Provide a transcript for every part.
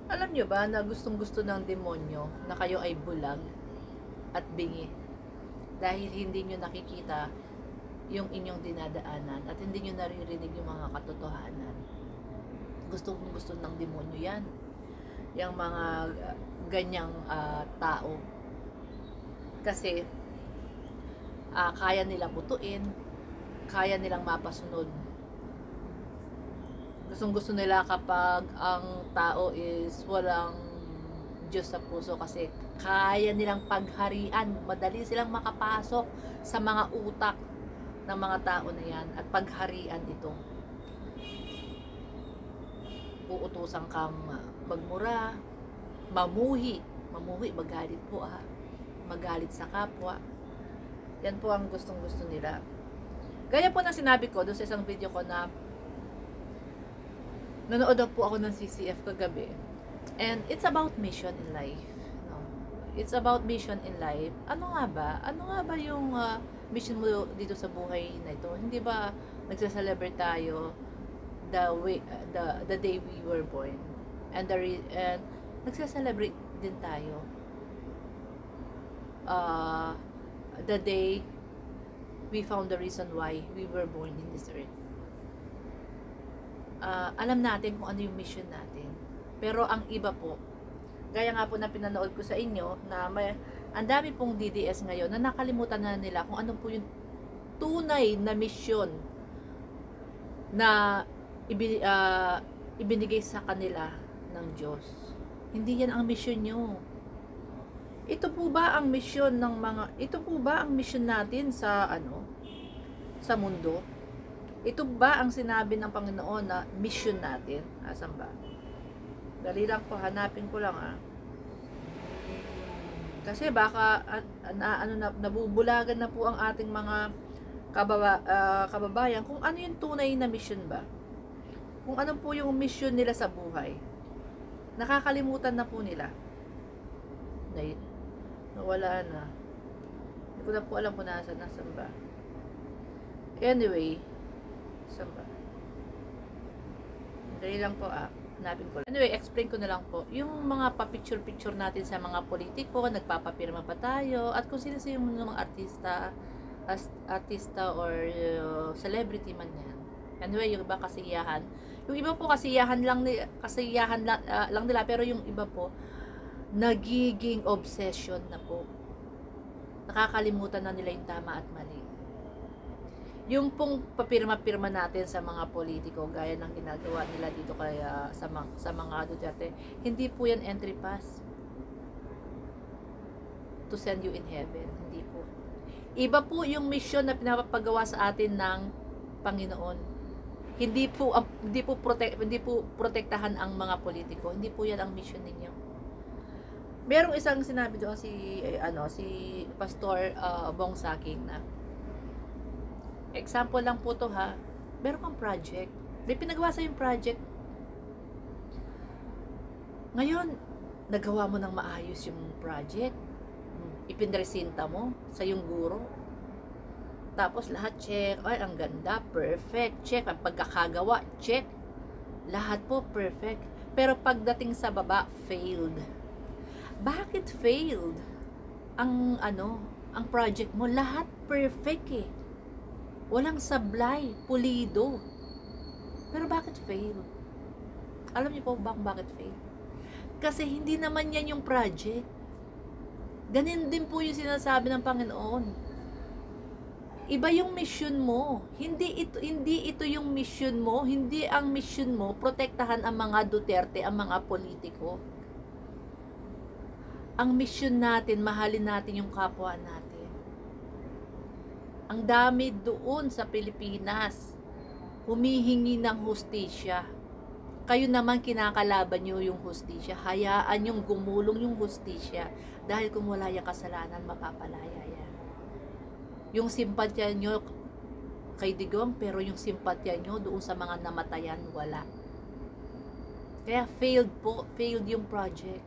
Alam nyo ba na gustong-gusto ng demonyo na kayo ay bulag at bingi dahil hindi nyo nakikita yung inyong dinadaanan at hindi nyo naririnig yung mga katotohanan. Gustong-gusto ng demonyo yan. Yung mga ganyang tao. Kasi kaya nilang butuin, kaya nilang mapasunod. Gustong-gusto nila kapag ang tao is walang Diyos sa puso kasi kaya nilang pagharian. Madali silang makapasok sa mga utak ng mga tao na yan at pagharian ito. Uutusan kang magmura, mamuhi, magalit po magalit sa kapwa. Yan po ang gustong-gusto nila. Gaya po ng sinabi ko doon sa isang video ko na nanood po ako ng CCF kagabi. And it's about mission in life. No? It's about mission in life. Ano nga ba? Ano nga ba yung mission mo dito sa buhay na ito? Hindi ba nagsa-celebrate tayo the day we were born? And nagsa-celebrate din tayo the day we found the reason why we were born in this earth. Alam natin kung ano yung mission natin. Pero ang iba po, gaya nga po na pinanood ko sa inyo, na ang dami pong DDS ngayon na nakalimutan na nila kung ano po yung tunay na mission na ibinigay sa kanila ng Diyos. Hindi yan ang mission nyo. Ito po ba ang mission natin sa sa mundo? Ito ba ang sinabi ng Panginoon na mission natin? Asan ba? Dali lang po, hanapin ko lang Kasi baka nabubulagan na po ang ating mga kababayan kung ano yung tunay na mission ba? Kung ano po yung mission nila sa buhay. Nakakalimutan na po nila. Nawala na. Hindi ko na po alam kung nasan ba. Anyway, saan ba? Dali lang po hanapin ko lang. Anyway, explain ko na lang po. Yung mga pa-picture-picture natin sa mga politiko, nagpapapirma pa tayo, at kung sino yung mga artista or celebrity man yan. Anyway, yung iba kasiyahan. Yung iba po kasiyahan lang nila, pero yung iba po, nagiging obsession na po. Nakakalimutan na nila yung tama at mali. Yung pong papirma-pirma natin sa mga politiko, gaya ng ginagawa nila dito kaya sa mga Duterte, hindi po yan entry pass to send you in heaven. Hindi po. Iba po yung mission na pinapagawa sa atin ng Panginoon. Hindi po protektahan ang mga politiko. Hindi po yan ang mission ninyo. Merong isang sinabi doon si Pastor Bong Saking na example lang po to meron kang project, may pinagawa sa yung project ngayon, nagawa mo ng maayos yung project, ipinresinta mo sa yung guro, tapos lahat check, ay ang ganda, perfect, check, ang pagkakagawa, check, lahat po perfect, pero pagdating sa baba, failed. Bakit failed? Ang project mo, lahat perfect walang sablay, pulido. Pero bakit fail? Alam niyo po bakit fail? Kasi hindi naman yan yung project. Ganun din po yung sinasabi ng Panginoon. Iba yung mission mo. Hindi ito yung mission mo. Hindi ang mission mo protektahan ang mga Duterte, ang mga politiko. Ang mission natin, mahalin natin yung kapwa natin. Ang dami doon sa Pilipinas humihingi ng hustisya. Kayo naman kinakalaban nyo yung hustisya. Hayaan yung gumulong yung hustisya. Dahil kung wala yung kasalanan, mapapalaya yan. Yung simpatya nyo kay Digong, pero yung simpatya nyo doon sa mga namatayan, wala. Kaya failed yung project.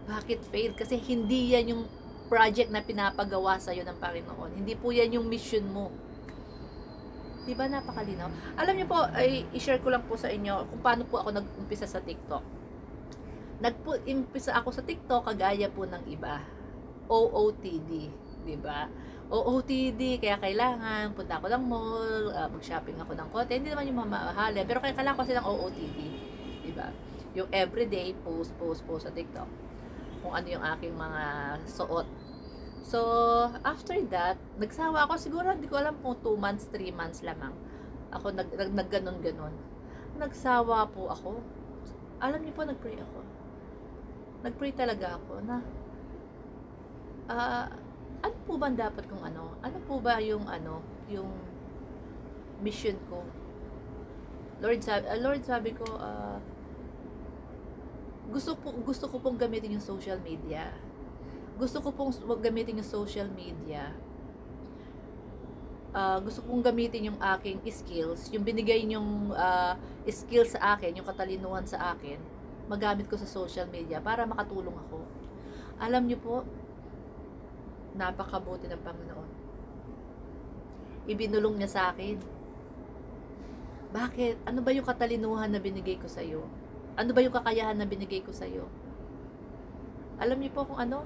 Bakit failed? Kasi hindi yan yung project na pinapagawa sa iyo ng Panginoon. Hindi po yan yung mission mo. Diba napakalinaw? Alam niyo po, ay i-share ko lang po sa inyo kung paano po ako nag-umpisa sa TikTok. Nagpo-impisa ako sa TikTok kagaya po ng iba. OOTD, 'di ba? OOTD, kaya kailangan punta ako ng mall, mag-shopping ako ng konti. Hindi naman yung mamahalin, pero kailangan ko silang OOTD, 'di ba? Yung everyday post sa TikTok. Kung ano yung aking mga suot. So, after that, nagsawa ako. Siguro, hindi ko alam kung 2 months, 3 months lamang. Ako nagganon-ganon. Nagsawa po ako. Alam niyo po, nagpray ako. Nagpray talaga ako na, ano po ba dapat kong ano? Ano po ba yung yung mission ko? Lord, sabi ko, gusto ko pong gamitin yung social media. Gusto ko pong gamitin yung social media. Gusto kong gamitin yung aking skills, yung binigay yung skills sa akin, yung katalinuhan sa akin, magamit ko sa social media para makatulong ako. Alam niyo po, napakabuti ng Panginoon. Ibinulong niya sa akin. Bakit? Ano ba yung katalinuhan na binigay ko sa iyo? Ano ba yung kakayahan na binigay ko sa iyo? Alam niyo po kung ano?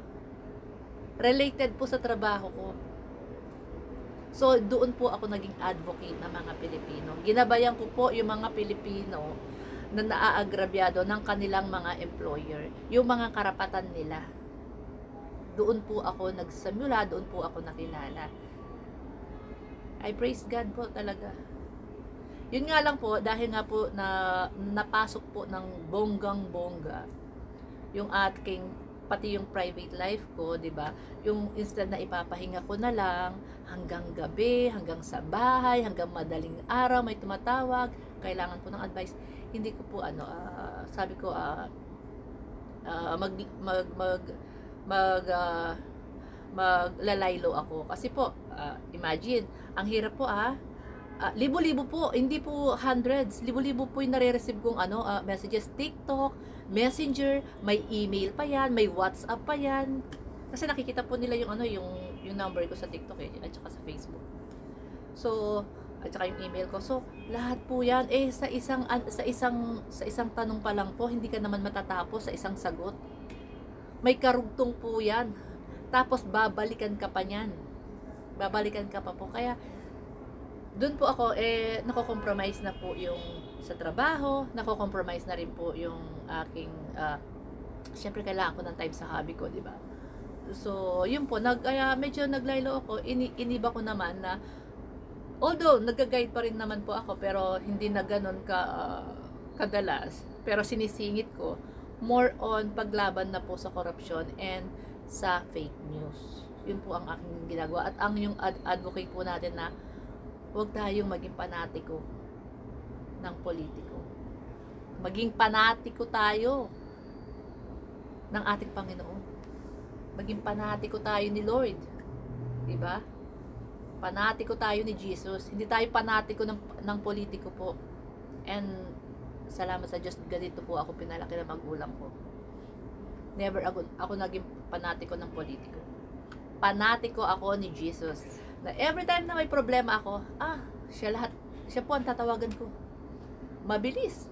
Related po sa trabaho ko. So, doon po ako naging advocate ng mga Pilipino. Ginabayan ko po yung mga Pilipino na naaagrabyado ng kanilang mga employer, yung mga karapatan nila. Doon po ako nagsimula, doon po ako nakilala. I praise God po talaga. Yun nga lang po, dahil nga po na napasok po ng bonggang-bongga yung aking, pati yung private life ko, 'di ba? Yung instead na ipapahinga ko na lang hanggang gabi, hanggang sa bahay, hanggang madaling araw may tumatawag, kailangan po ng advice. Hindi ko po sabi ko maglalaylo ako kasi po imagine, ang hirap po libo-libo po, hindi po hundreds, libo-libo po yung nare-receive kong messages, TikTok, Messenger, may email pa yan, may WhatsApp pa yan. Kasi nakikita po nila yung yung number ko sa TikTok at saka sa Facebook. So, at saka yung email ko. So, lahat po yan sa isang tanong pa lang po, hindi ka naman matatapos sa isang sagot. May karugtong po yan. Tapos babalikan ka pa niyan. Babalikan ka pa po. Kaya doon po ako nako-compromise na po yung sa trabaho, nako-compromise na rin po yung aking syempre kailangan ko ng time sa hobby ko, di ba? So, yun po, kaya medyo naglaylo ako, iniba ko naman na although nagga-guide pa rin naman po ako, pero hindi na ganoon kadalas, pero sinisingit ko more on paglaban na po sa korupsyon and sa fake news. Yun po ang aking ginagawa at ang yung advocate po natin na huwag tayong maging panatiko ng politiko. Maging panatiko tayo ng ating Panginoon. Maging panatiko tayo ni Lord. Diba? Panatiko tayo ni Jesus. Hindi tayo panatiko ng politiko po. And salamat sa Diyos, ganito po ako pinalaki ng magulang ko. Never ako naging panatiko ng politiko. Panatiko ako ni Jesus. Na every time na may problema ako, siya po ang tatawagan ko. Mabilis.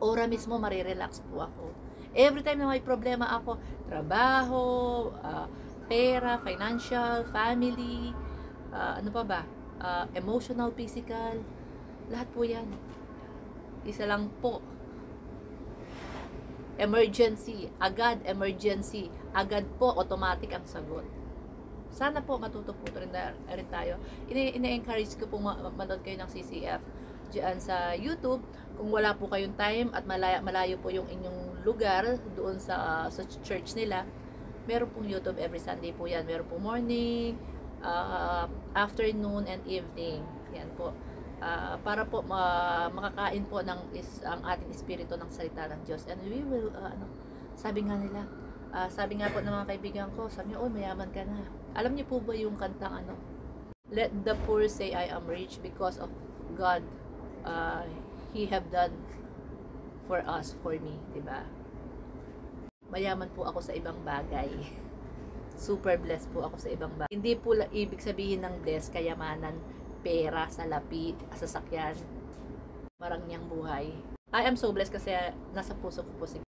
Ora mismo marirelax po ako. Every time na may problema ako, trabaho, pera, financial, family, ano pa ba? Emotional, physical, lahat po yan. Isa lang po. Emergency, agad po, automatic ang sagot. Sana po matuto po rin tayo. Ina-encourage ko po manood kayo ng CCF diyan sa YouTube. Kung wala po kayong time at malayo po yung inyong lugar doon sa church nila, meron pong YouTube every Sunday po yan. Meron po morning, afternoon, and evening. Yan po. Para po makakain po ang ating espiritu ng salita ng Diyos. And we will, sabi nga po ng mga kaibigan ko, sabi niyo, mayaman ka na. Alam niyo po ba yung kantang Let the poor say I am rich because of God, He have done for us, for me, diba? Mayaman po ako sa ibang bagay. Super blessed po ako sa ibang bagay. Hindi po ibig sabihin ng blessed, kayamanan, pera, salapi, sasakyan, marangyang buhay. I am so blessed kasi nasa puso ko po si